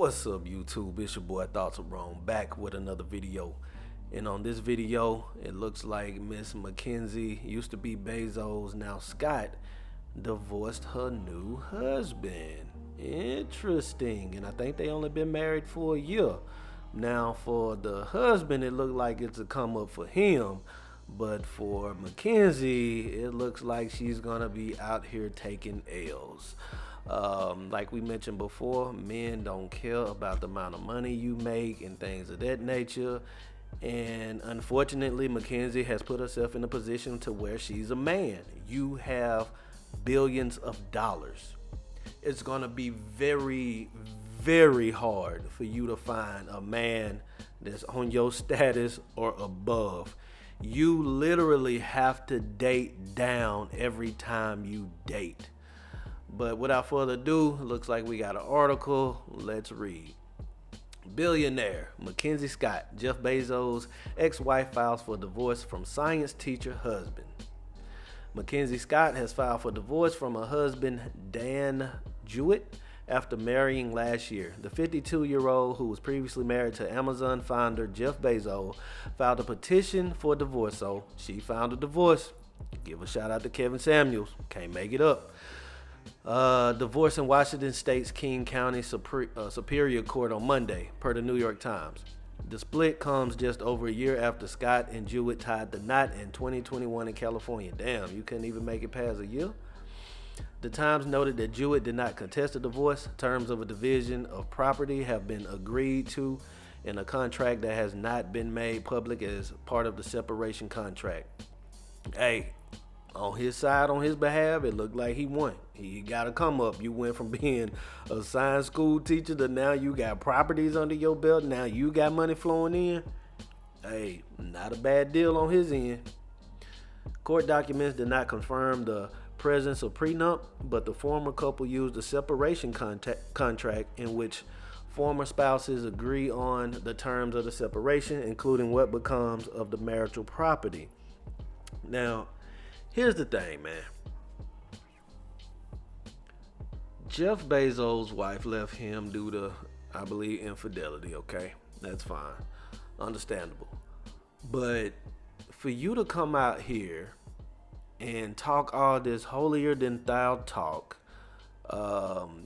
What's up, YouTube? It's your boy Thoughts Are Wrong, back with another video. And on this video, it looks like Miss McKenzie, used to be Bezos, now Scott, divorced her new husband. Interesting. And I think they only been married for a year. Now for the husband, it looked like it's a come up for him. But for McKenzie, it looks like she's gonna be out here taking L's. Like we mentioned before, men don't care about the amount of money you make and things of that nature. And unfortunately, McKenzie has put herself in a position to where she's a man. You have billions of dollars. It's gonna be very, very hard for you to find a man that's on your status or above. You literally have to date down every time you date. But without further ado, looks like we got an article. Let's read. Billionaire McKenzie Scott, Jeff Bezos' ex-wife, files for divorce from science teacher husband. McKenzie Scott has filed for divorce from her husband, Dan Jewett, after marrying last year. The 52-year-old, who was previously married to Amazon founder Jeff Bezos, filed a petition for divorce. So she found a divorce. Give a shout out to Kevin Samuels. Can't make it up. Divorce in Washington State's King County Superior Court on Monday, per the New York Times. The split comes just over a year after Scott and Jewett tied the knot in 2021 in California. Damn, you couldn't even make it past a year? The Times noted that Jewett did not contest the divorce. Terms of a division of property have been agreed to in a contract that has not been made public as part of the separation contract. Hey, on his side, on his behalf, it looked like he won. He got to come up. You went from being a science school teacher to now you got properties under your belt. Now you got money flowing in. Hey, not a bad deal on his end. Court documents did not confirm the presence of prenup, but the former couple used a separation contract in which former spouses agree on the terms of the separation, including what becomes of the marital property. Now, here's the thing, man. Jeff Bezos' wife left him due to, I believe, infidelity, okay? That's fine. Understandable. But for you to come out here and talk all this holier than thou talk,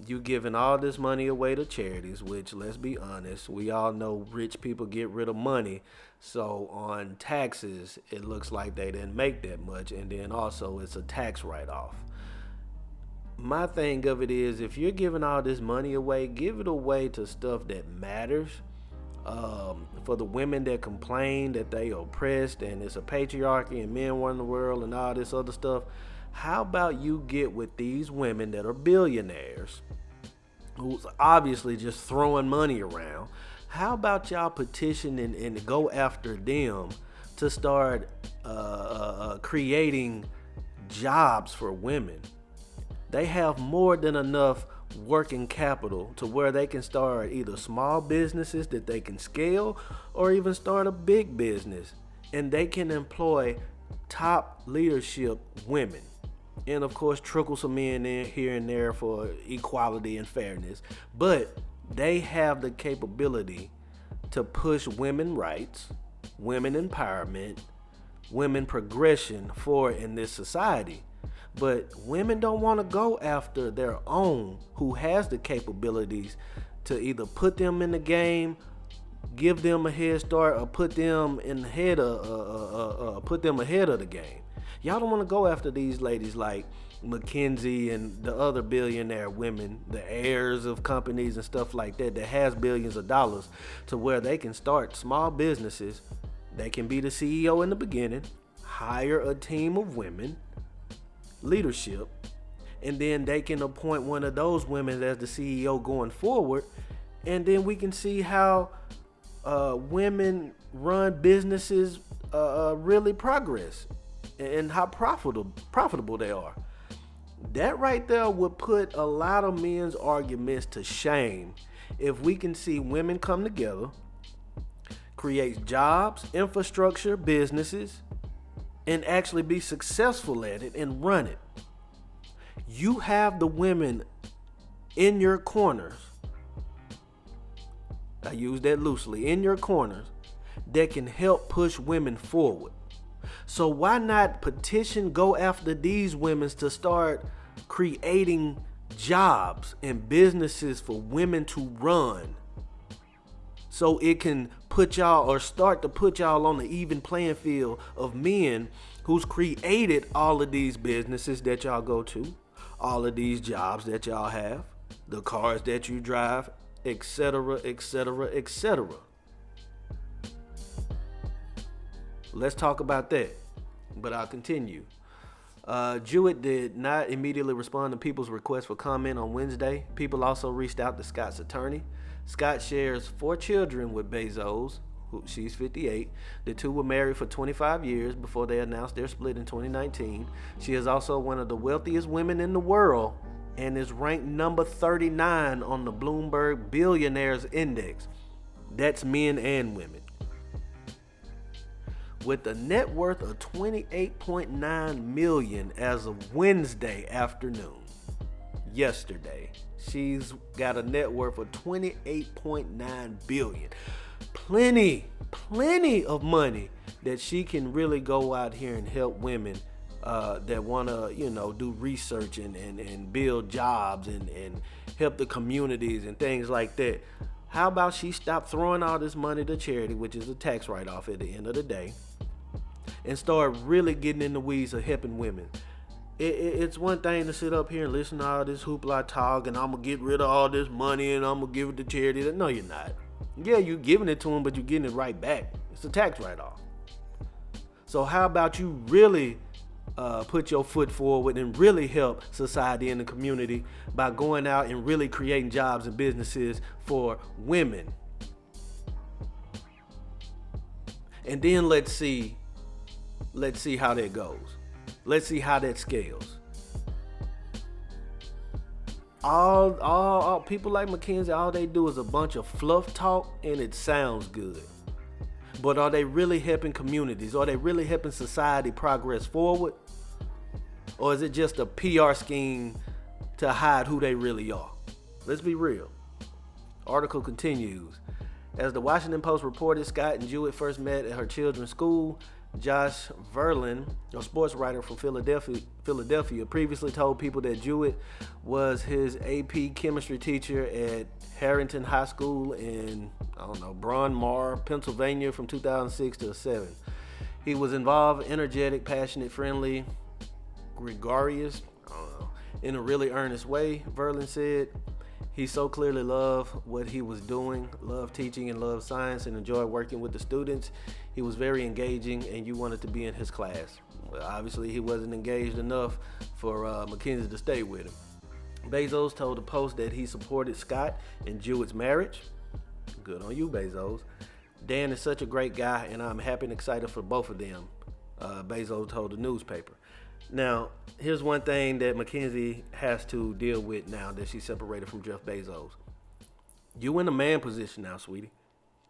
you giving all this money away to charities, which, let's be honest, we all know rich people get rid of money. So on taxes, it looks like they didn't make that much. And then also it's a tax write-off. My thing of it is, if you're giving all this money away, give it away to stuff that matters. For the women that complain that they are oppressed and it's a patriarchy and men run the world and all this other stuff, how about you get with these women that are billionaires who's obviously just throwing money around? How about y'all petition and go after them to start creating jobs for women? They have more than enough working capital to where they can start either small businesses that they can scale or even start a big business. And they can employ top leadership women. And of course, trickle some men in here and there for equality and fairness. But they have the capability to push women rights, women empowerment, women progression forward in this society. But women don't want to go after their own who has the capabilities to either put them in the game, give them a head start, or put them ahead of the game. Y'all don't want to go after these ladies like McKenzie and the other billionaire women, the heirs of companies and stuff like that has billions of dollars, to where they can start small businesses. They can be the CEO in the beginning, hire a team of women, leadership, and then they can appoint one of those women as the CEO going forward. And then we can see how women run businesses really progress and how profitable they are. That right there would put a lot of men's arguments to shame if we can see women come together, create jobs, infrastructure, businesses, and actually be successful at it and run it. You have the women in your corners I use that loosely, in your corners that can help push women forward. So why not petition, go after these women to start creating jobs and businesses for women to run, so it can put y'all, or start to put y'all on the even playing field of men who's created all of these businesses that y'all go to, all of these jobs that y'all have, the cars that you drive, etc., etc., etc. Let's talk about that, but I'll continue. Jewett did not immediately respond to people's request for comment on Wednesday. People also reached out to Scott's attorney. Scott shares 4 children with Bezos. She's 58. The two were married for 25 years before they announced their split in 2019. She is also one of the wealthiest women in the world and is ranked number 39 on the Bloomberg Billionaires Index. That's men and women. With a net worth of $28.9 million as of Wednesday afternoon. Yesterday, she's got a net worth of $28.9 billion. Plenty of money that she can really go out here and help women that want to, do research and build jobs and help the communities and things like that. How about she stop throwing all this money to charity, which is a tax write-off at the end of the day, and start really getting in the weeds of helping women? It's one thing to sit up here and listen to all this hoopla talk, and I'm going to get rid of all this money and I'm going to give it to charity. No, you're not. Yeah, you're giving it to them, but you're getting it right back. It's a tax write-off. So how about you really put your foot forward and really help society and the community by going out and really creating jobs and businesses for women? And then let's see how that goes. Let's see how that scales. All people like McKenzie, all they do is a bunch of fluff talk, and it sounds good. But are they really helping communities? Are they really helping society progress forward? Or is it just a PR scheme to hide who they really are? Let's be real. Article continues. As the Washington Post reported, Scott and Jewett first met at her children's school. Josh Verlin, a sports writer from Philadelphia, previously told people that Jewett was his AP chemistry teacher at Harrington High School in, Bryn Mawr, Pennsylvania from 2006 to 2007. He was involved, energetic, passionate, friendly, gregarious, in a really earnest way, Verlin said. He so clearly loved what he was doing, loved teaching and loved science, and enjoyed working with the students. He was very engaging, and you wanted to be in his class. Well, obviously, he wasn't engaged enough for McKenzie to stay with him. Bezos told the Post that he supported Scott and Jewett's marriage. Good on you, Bezos. Dan is such a great guy, and I'm happy and excited for both of them, Bezos told the newspaper. Now, here's one thing that McKenzie has to deal with now that she's separated from Jeff Bezos. You in a man position now, sweetie.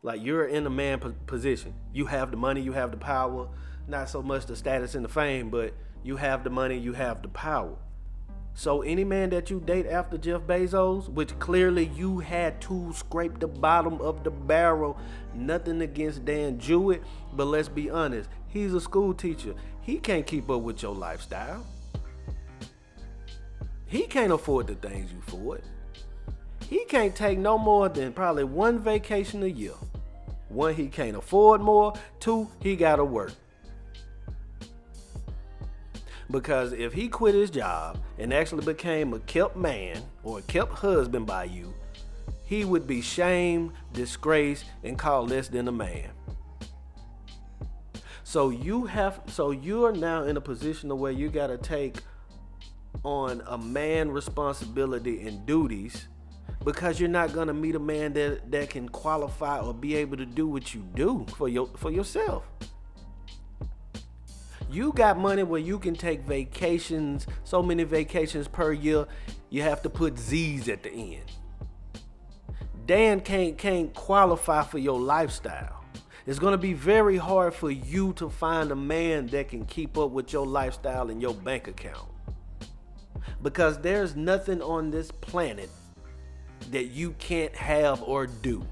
Like, you're in a man position. You have the money, you have the power. Not so much the status and the fame, but you have the money, you have the power. So any man that you date after Jeff Bezos, which clearly you had to scrape the bottom of the barrel, nothing against Dan Jewett, but let's be honest, he's a school teacher. He can't keep up with your lifestyle. He can't afford the things you afford. He can't take no more than probably one vacation a year. One, he can't afford more. Two, he gotta work. Because if he quit his job and actually became a kept man or a kept husband by you, he would be shamed, disgraced, and called less than a man. So you are now in a position where you gotta take on a man responsibility and duties, because you're not gonna meet a man that can qualify or be able to do what you do for yourself. You got money where you can take vacations, so many vacations per year, you have to put Z's at the end. Dan can't qualify for your lifestyle. It's gonna be very hard for you to find a man that can keep up with your lifestyle and your bank account. Because there's nothing on this planet that you can't have or do.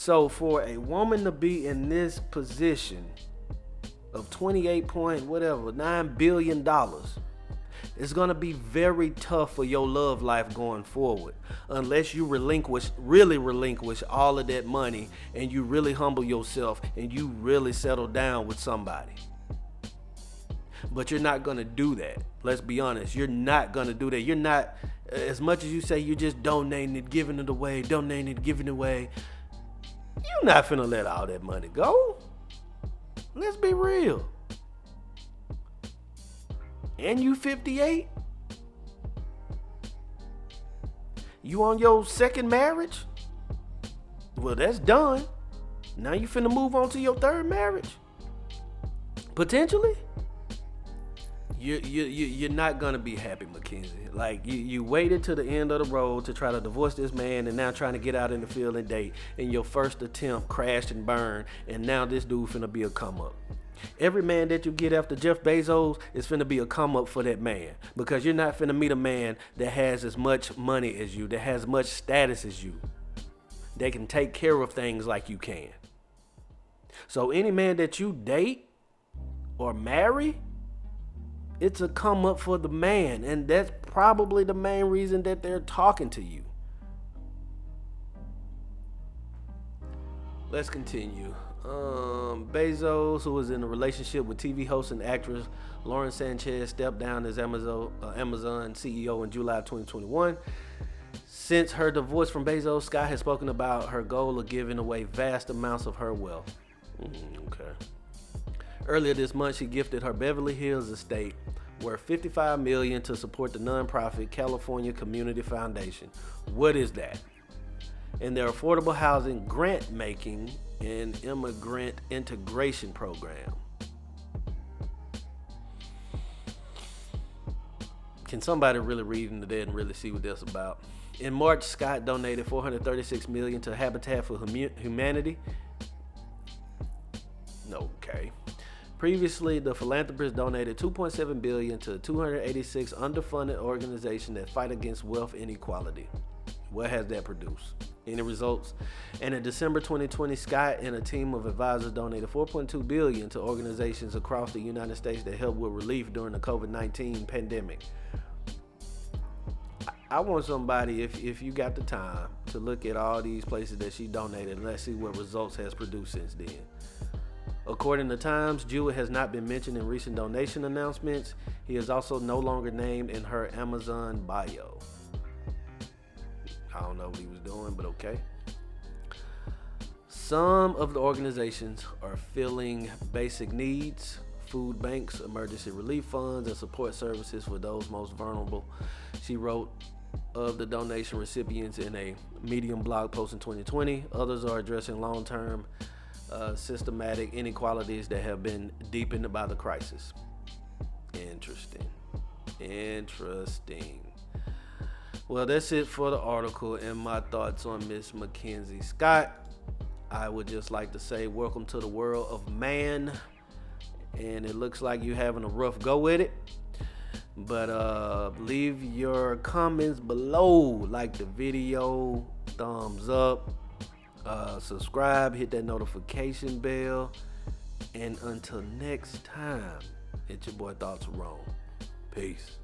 So for a woman to be in this position of 28 point whatever $9 billion, it's gonna be very tough for your love life going forward unless you really relinquish all of that money and you really humble yourself and you really settle down with somebody. But you're not gonna do that. Let's be honest. You're not gonna do that. You're not, as much as you say you're just donating it, giving it away, you're not finna let all that money go. Let's be real. And you 58? You on your second marriage? Well, that's done. Now you finna move on to your third marriage? Potentially? You're not gonna be happy, McKenzie. Like you waited to the end of the road to try to divorce this man, and now trying to get out in the field and date. And your first attempt crashed and burned, and now this dude finna be a come up. Every man that you get after Jeff Bezos is finna be a come up for that man, because you're not finna meet a man that has as much money as you, that has as much status as you, that can take care of things like you can. So any man that you date or marry, it's a come up for the man, and that's probably the main reason that they're talking to you. Let's continue. Bezos, who was in a relationship with TV host and actress Lauren Sanchez, stepped down as Amazon CEO in July 2021. Since her divorce from Bezos, Scott has spoken about her goal of giving away vast amounts of her wealth. Okay. Earlier this month, she gifted her Beverly Hills estate worth $55 million to support the nonprofit California Community Foundation. What is that? And their affordable housing grant making and immigrant integration program. Can somebody really read into that and really see what that's about? In March, Scott donated $436 million to Habitat for Humanity. Okay. Previously, the philanthropist donated $2.7 billion to 286 underfunded organizations that fight against wealth inequality. What has that produced? Any results? And in December 2020, Scott and a team of advisors donated $4.2 billion to organizations across the United States that help with relief during the COVID-19 pandemic. I want somebody, if you got the time, to look at all these places that she donated, and let's see what results has produced since then. According to Times, Jewett has not been mentioned in recent donation announcements. He is also no longer named in her Amazon bio. I don't know what he was doing, but okay. Some of the organizations are filling basic needs, food banks, emergency relief funds, and support services for those most vulnerable. She wrote of the donation recipients in a Medium blog post in 2020. Others are addressing long-term systematic inequalities that have been deepened by the crisis. Interesting. Well, that's it for the article and my thoughts on Miss McKenzie Scott. I would just like to say welcome to the world of man, and it looks like you're having a rough go with it. But leave your comments below, like the video, thumbs up, subscribe, hit that notification bell, and until next time, it's your boy Thoughts Are Wrong. Peace.